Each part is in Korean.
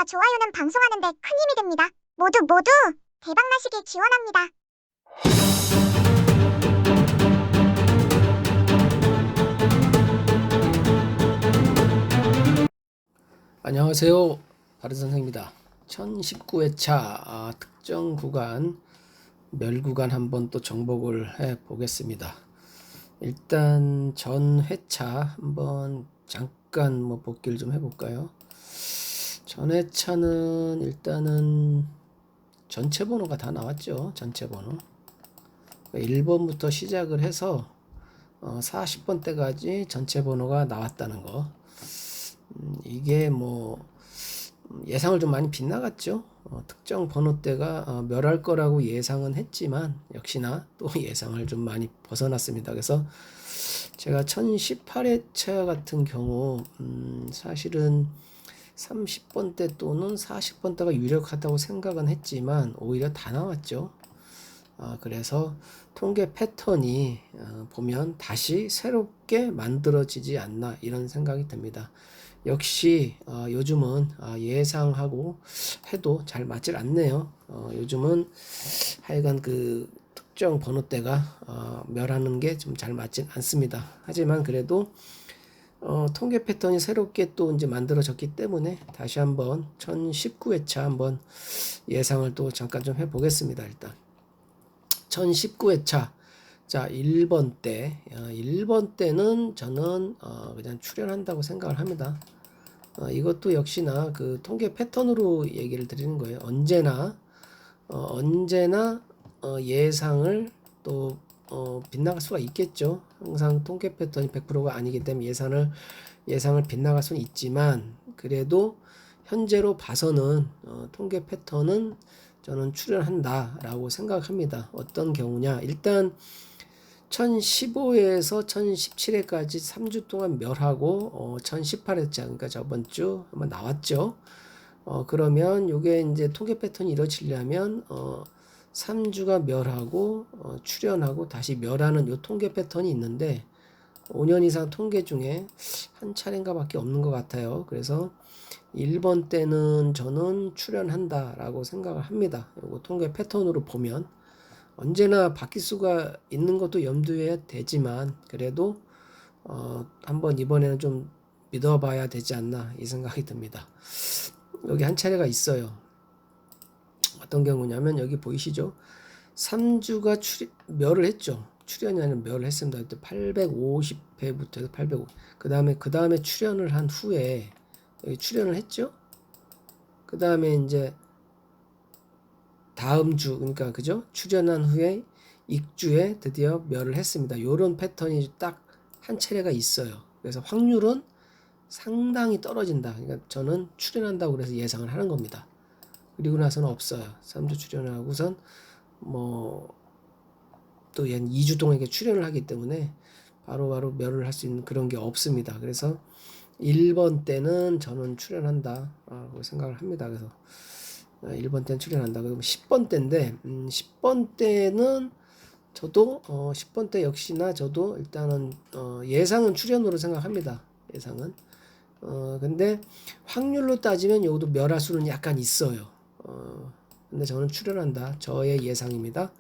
좋아요는 방송하는 데 큰 힘이 됩니다. 모두 대박나시길 기원합니다. 안녕하세요. 바른선생입니다. 1019회차 특정 구간, 멸구간 한번 또 정복을 해 보겠습니다. 일단 전 회차 한번 잠깐 복기를 좀 해볼까요? 전 회차는 일단은 전체 번호가 다 나왔죠. 전체 번호 1번부터 시작을 해서 40번대까지 전체 번호가 나왔다는 거. 이게 예상을 좀 많이 빗나갔죠. 특정 번호대가 멸할 거라고 예상은 했지만 역시나 또 예상을 좀 많이 벗어났습니다. 그래서 제가 1018회차 같은 경우 사실은 30번대 또는 40번대가 유력하다고 생각은 했지만 오히려 다 나왔죠. 그래서 통계 패턴이 보면 다시 새롭게 만들어지지 않나 이런 생각이 듭니다. 역시 요즘은 예상하고 해도 잘 맞질 않네요. 요즘은 하여간 그 특정 번호대가 멸하는 게 좀 잘 맞진 않습니다. 하지만 그래도 통계 패턴이 새롭게 또 이제 만들어졌기 때문에 다시 한번 1019회차 한번 예상을 또 잠깐 좀 해보겠습니다. 일단 1019회차 자 1번 때는 저는 그냥 출연한다고 생각을 합니다. 이것도 역시나 그 통계 패턴으로 얘기를 드리는 거예요. 언제나 예상을 또 빗나갈 수가 있겠죠. 항상 통계 패턴이 100%가 아니기 때문에 예상을 빗나갈 수는 있지만 그래도 현재로 봐서는 통계 패턴은 저는 출연한다라고 생각합니다. 어떤 경우냐? 일단 1015에서 1017회까지 3주 동안 멸하고 1018회차 그러니까 저번 주 한번 나왔죠. 그러면 요게 이제 통계 패턴이 이루어지려면 3주가 멸하고 출현하고 다시 멸하는 요 통계 패턴이 있는데 5년 이상 통계 중에 한 차례인가 밖에 없는 것 같아요. 그래서 1번 때는 저는 출연한다 라고 생각을 합니다. 요거 통계 패턴으로 보면 언제나 바뀔 수가 있는 것도 염두에 되지만 그래도 한번 이번에는 좀 믿어봐야 되지 않나 이 생각이 듭니다. 여기 한 차례가 있어요. 어떤 경우냐면 여기 보이시죠? 3주가 멸을 했죠. 출연이 아니라 멸을 했습니다. 그때 850회부터 해서 850. 그 다음에 출연을 한 후에 여기 출연을 했죠. 그 다음에 이제 다음 주 그러니까 그죠? 출연한 후에 익주에 드디어 멸을 했습니다. 요런 패턴이 딱 한 차례가 있어요. 그래서 확률은 상당히 떨어진다. 그러니까 저는 출연한다고 그래서 예상을 하는 겁니다. 그리고 나서는 없어요. 3주 출연을 하고선 또 한 2주 동안 이렇게 출연을 하기 때문에 바로바로 멸을 할 수 있는 그런 게 없습니다. 그래서 1번 때는 저는 출연한다 라고 생각을 합니다. 그래서 1번 때는 출연한다. 그럼 10번 때인데 10번 때는 저도 10번 때 역시나 저도 일단은 예상은 출연으로 생각합니다. 예상은 근데 확률로 따지면 여기도 멸할 수는 약간 있어요. 근데 저는 출연한다. 저의 예상입니다.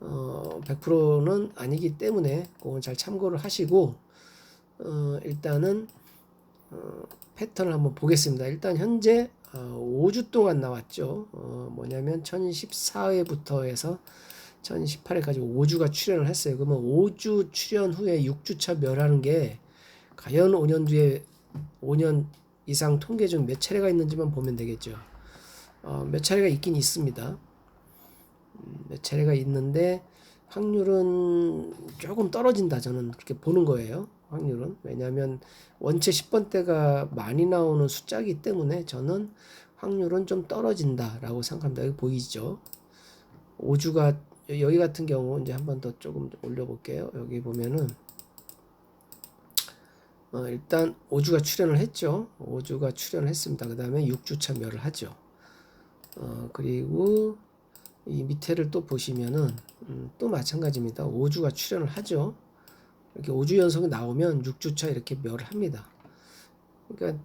100%는 아니기 때문에 그건 잘 참고를 하시고 일단은 패턴을 한번 보겠습니다. 일단 현재 5주 동안 나왔죠. 뭐냐면 1014회부터 해서 1018회까지 5주가 출연을 했어요. 그러면 5주 출연 후에 6주차 멸하는 게 과연 5년 뒤에 5년 이상 통계 중 몇 차례가 있는지만 보면 되겠죠. 몇 차례가 있긴 있습니다. 몇 차례가 있는데 확률은 조금 떨어진다. 저는 그렇게 보는 거예요. 확률은. 왜냐하면 원체 10번대가 많이 나오는 숫자이기 때문에 저는 확률은 좀 떨어진다라고 생각합니다. 여기 보이죠? 5주가 여기 같은 경우 이제 한 번 더 조금 올려볼게요. 여기 보면은 일단 5주가 출연을 했죠. 5주가 출연을 했습니다. 그 다음에 6주차 멸을 하죠. 그리고 이 밑에를 또 보시면은 또 마찬가지입니다. 5주가 출연을 하죠. 이렇게 5주 연속이 나오면 6주차 이렇게 멸을 합니다. 그러니까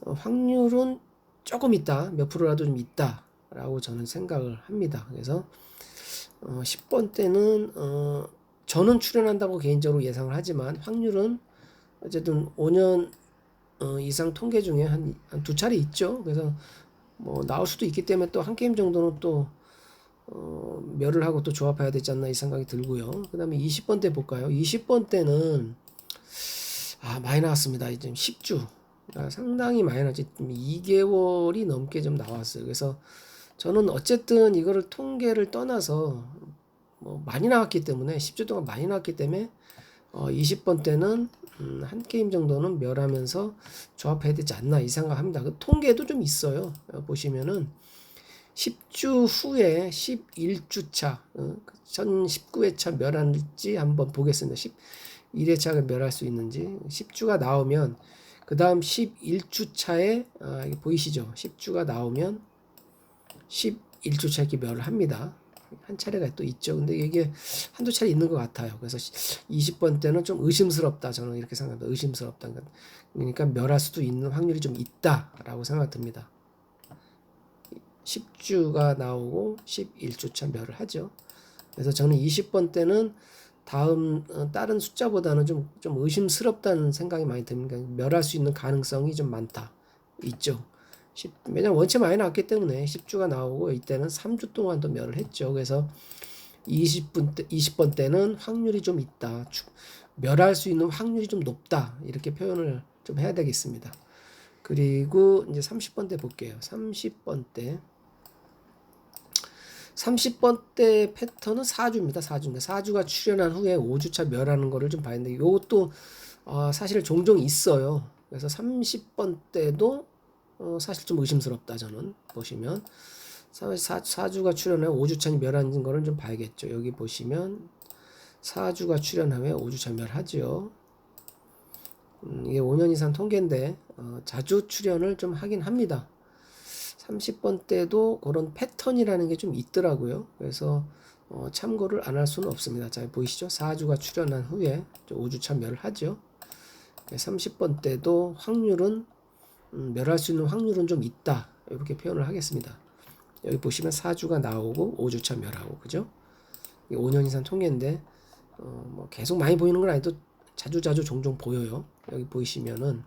확률은 조금 있다, 몇 프로라도 좀 있다라고 저는 생각을 합니다. 그래서 10번 때는 저는 출연한다고 개인적으로 예상을 하지만 확률은 어쨌든 5년 이상 통계 중에 한 두 차례 있죠. 그래서 뭐 나올 수도 있기 때문에 또 한 게임 정도는 또 멸을 하고 또 조합해야 되지 않나 이 생각이 들고요. 그 다음에 20번 때 볼까요? 20번 때는 많이 나왔습니다. 이제 10주 상당히 많이 나왔지. 2개월이 넘게 좀 나왔어요. 그래서 저는 어쨌든 이거를 통계를 떠나서 뭐 많이 나왔기 때문에 10주 동안 많이 나왔기 때문에 20번 때는 한 게임 정도는 멸하면서 조합해야 되지 않나 이 생각합니다. 그 통계도 좀 있어요. 보시면은 10주 후에 11주차 전 19회차 멸할지 한번 보겠습니다. 11회차가 멸할 수 있는지 10주가 나오면 그 다음 11주차에 이게 보이시죠? 10주가 나오면 11주차 이렇게 멸을 합니다. 한 차례가 또 있죠. 근데 이게 한두 차례 있는 것 같아요. 그래서 20번 때는 좀 의심스럽다. 저는 이렇게 생각합니다. 의심스럽다. 그러니까 멸할 수도 있는 확률이 좀 있다라고 생각됩니다. 10주가 나오고 11주차 멸을 하죠. 그래서 저는 20번 때는 다른 숫자보다는 좀 의심스럽다는 생각이 많이 듭니다. 멸할 수 있는 가능성이 좀 많다. 있죠. 왜냐면 원체 많이 나왔기 때문에 10주가 나오고 이때는 3주 동안 또 멸을 했죠. 그래서 20번 때는 확률이 좀 있다. 멸할 수 있는 확률이 좀 높다. 이렇게 표현을 좀 해야 되겠습니다. 그리고 이제 30번 때 볼게요. 30번 때 30번 때 패턴은 4주입니다. 4주인데 4주가 출현한 후에 5주차 멸하는 거를 좀 봐야 되는데 이것도 사실 종종 있어요. 그래서 30번 때도 사실 좀 의심스럽다. 저는 보시면 4주가 출현해 5주차 멸하는 거를 좀 봐야겠죠. 여기 보시면 4주가 출현하면 5주차 멸하죠. 이게 5년 이상 통계인데 자주 출현을 좀 하긴 합니다. 30번 때도 그런 패턴이라는 게 좀 있더라고요. 그래서 참고를 안 할 수는 없습니다. 자, 보이시죠? 4주가 출현한 후에 5주차 멸을 하죠. 30번 때도 확률은 멸할 수 있는 확률은 좀 있다. 이렇게 표현을 하겠습니다. 여기 보시면 4주가 나오고 5주차 멸하고 그죠? 5년 이상 통계인데 뭐 계속 많이 보이는 건 아니도 자주 종종 보여요. 여기 보이시면은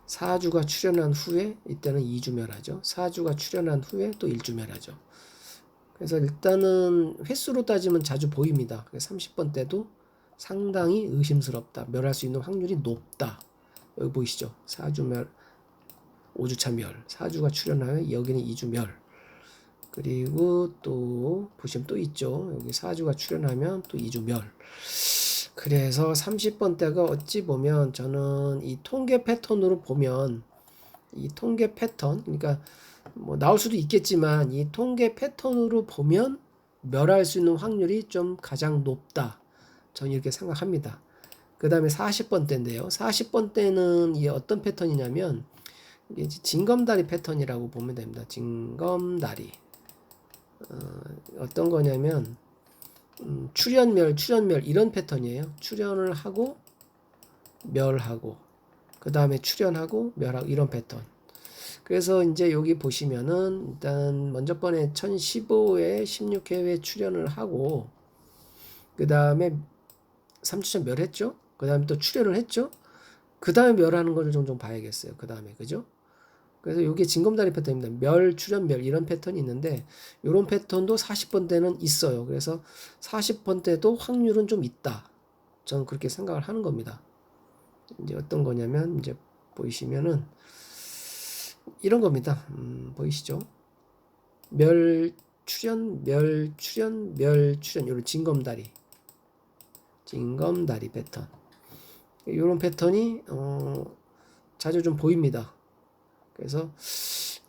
4주가 출현한 후에 이때는 2주 멸하죠. 4주가 출현한 후에 또 1주 멸하죠. 그래서 일단은 횟수로 따지면 자주 보입니다. 30번 때도 상당히 의심스럽다. 멸할 수 있는 확률이 높다. 여기 보이시죠? 4주 멸, 5주차 멸. 4주가 출현하면 여기는 2주 멸. 그리고 또 보시면 또 있죠. 여기 4주가 출현하면 또 2주 멸. 그래서 30번 때가 어찌 보면 저는 이 통계 패턴으로 보면 이 통계 패턴 그러니까 뭐 나올 수도 있겠지만 이 통계 패턴으로 보면 멸할 수 있는 확률이 좀 가장 높다. 저는 이렇게 생각합니다. 그 다음에 40번 때인데요. 40번 때는 이게 어떤 패턴이냐면 이게 징검다리 패턴이라고 보면 됩니다. 징검다리. 어떤 거냐면 출현멸 이런 패턴이에요. 출현을 하고 멸하고 그 다음에 출현하고 멸하고 이런 패턴. 그래서 이제 여기 보시면은 일단 먼저 번에 1015회 16회에 출현을 하고 그 다음에 3주차 멸했죠. 그 다음에 또 출현을 했죠. 그 다음에 멸하는 거를 종종 봐야겠어요. 그 다음에 그죠? 그래서 이게 징검다리 패턴입니다. 멸, 출현, 멸 이런 패턴이 있는데 이런 패턴도 40번 때는 있어요. 그래서 40번 때도 확률은 좀 있다. 저는 그렇게 생각을 하는 겁니다. 이제 어떤 거냐면 이제 보이시면은 이런 겁니다. 보이시죠? 멸, 출현, 멸, 출현, 멸, 출현 이런 징검다리 패턴. 이런 패턴이 자주 좀 보입니다. 그래서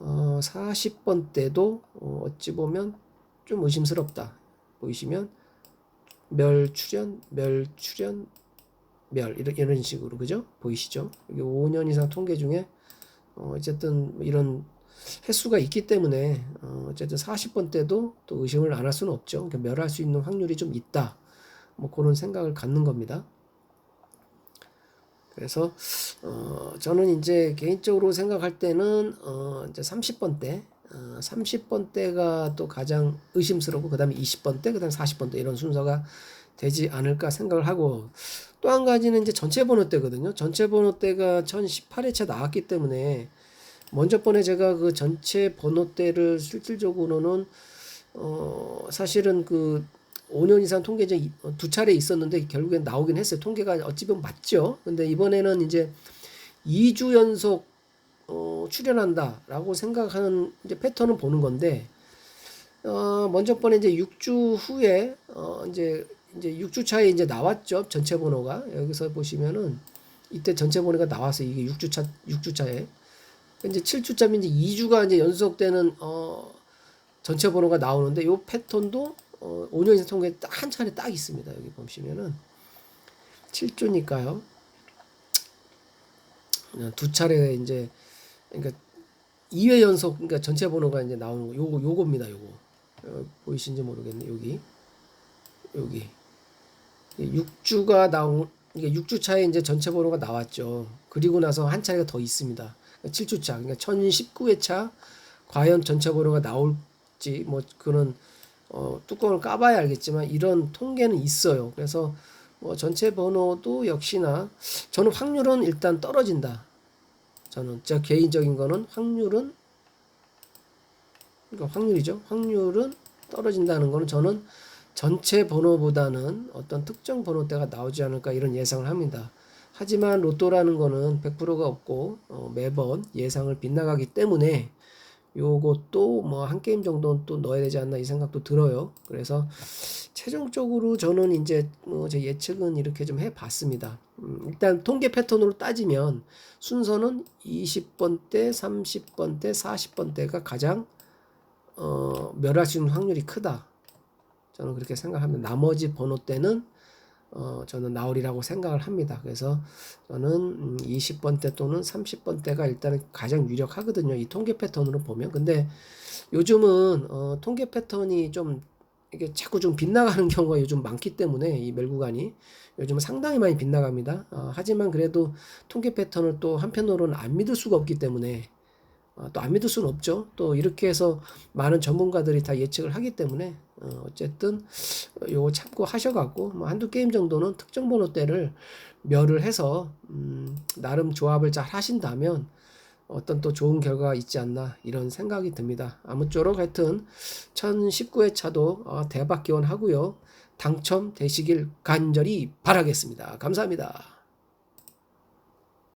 40번 때도 어찌 보면 좀 의심스럽다. 보이시면 멸 출현 멸 이런 식으로 그죠? 보이시죠? 이게 5년 이상 통계 중에 어쨌든 이런 횟수가 있기 때문에 어쨌든 40번 때도 또 의심을 안 할 수는 없죠. 그러니까 멸할 수 있는 확률이 좀 있다. 뭐 그런 생각을 갖는 겁니다. 그래서 저는 이제 개인적으로 생각할 때는 이제 30번대 30번대가 또 가장 의심스럽고 그다음에 20번대 그다음에 40번대 이런 순서가 되지 않을까 생각을 하고 또 한 가지는 이제 전체 번호대거든요. 전체 번호대가 1018회차 나왔기 때문에 먼저 번에 제가 그 전체 번호대를 실질적으로는 사실은 그 5년 이상 통계제 두 차례 있었는데 결국엔 나오긴 했어요. 통계가 어찌 보면 맞죠. 근데 이번에는 이제 2주 연속 출연한다라고 생각하는 이제 패턴을 보는 건데 먼저 번에 이제 6주 후에 이제 6주 차에 이제 나왔죠. 전체 번호가 여기서 보시면은 이때 전체 번호가 나왔어요. 이게 6주 차에 이제 7주짜리 이제 2주가 이제 연속되는 전체 번호가 나오는데 요 패턴도 5년 이상 통계에 딱 한 차례 딱 있습니다. 여기 보시면은 7주니까요. 두 차례 이제 그러니까 2회 연속 그러니까 전체 번호가 이제 나오는 거 요겁니다. 요거 보이신지 모르겠네. 여기 6주가 나온 이게 6주 차에 이제 전체 번호가 나왔죠. 그리고 나서 한 차례가 더 있습니다. 7주 차 그러니까 1019회차 과연 전체 번호가 나올지 뭐 그런 뚜껑을 까봐야 알겠지만 이런 통계는 있어요. 그래서 뭐 전체 번호도 역시나 저는 확률은 일단 떨어진다. 저는 제 개인적인 거는 확률은 그러니까 확률이죠. 확률은 떨어진다는 거는 저는 전체 번호보다는 어떤 특정 번호대가 나오지 않을까 이런 예상을 합니다. 하지만 로또라는 거는 100%가 없고 매번 예상을 빗나가기 때문에 요것도 뭐 한 게임 정도는 또 넣어야 되지 않나 이 생각도 들어요. 그래서 최종적으로 저는 이제 제 예측은 이렇게 좀 해봤습니다. 일단 통계 패턴으로 따지면 순서는 20번대, 30번대, 40번대가 가장 멸할 수 있는 확률이 크다. 저는 그렇게 생각합니다. 나머지 번호대는 저는 나오리라고 생각을 합니다. 그래서 저는 20번대 또는 30번대가 일단은 가장 유력하거든요. 이 통계 패턴으로 보면. 근데 요즘은 통계 패턴이 좀 이게 자꾸 좀 빗나가는 경우가 요즘 많기 때문에 이 멸구간이 요즘은 상당히 많이 빗나갑니다. 하지만 그래도 통계 패턴을 또 한편으로는 안 믿을 수가 없기 때문에 또 안 믿을 수는 없죠. 또 이렇게 해서 많은 전문가들이 다 예측을 하기 때문에 어쨌든 요거 참고하셔갖고 뭐 한두 게임 정도는 특정 번호대를 멸을 해서 나름 조합을 잘 하신다면 어떤 또 좋은 결과가 있지 않나 이런 생각이 듭니다. 아무쪼록 하여튼 1019회차도 대박 기원하고요. 당첨되시길 간절히 바라겠습니다. 감사합니다.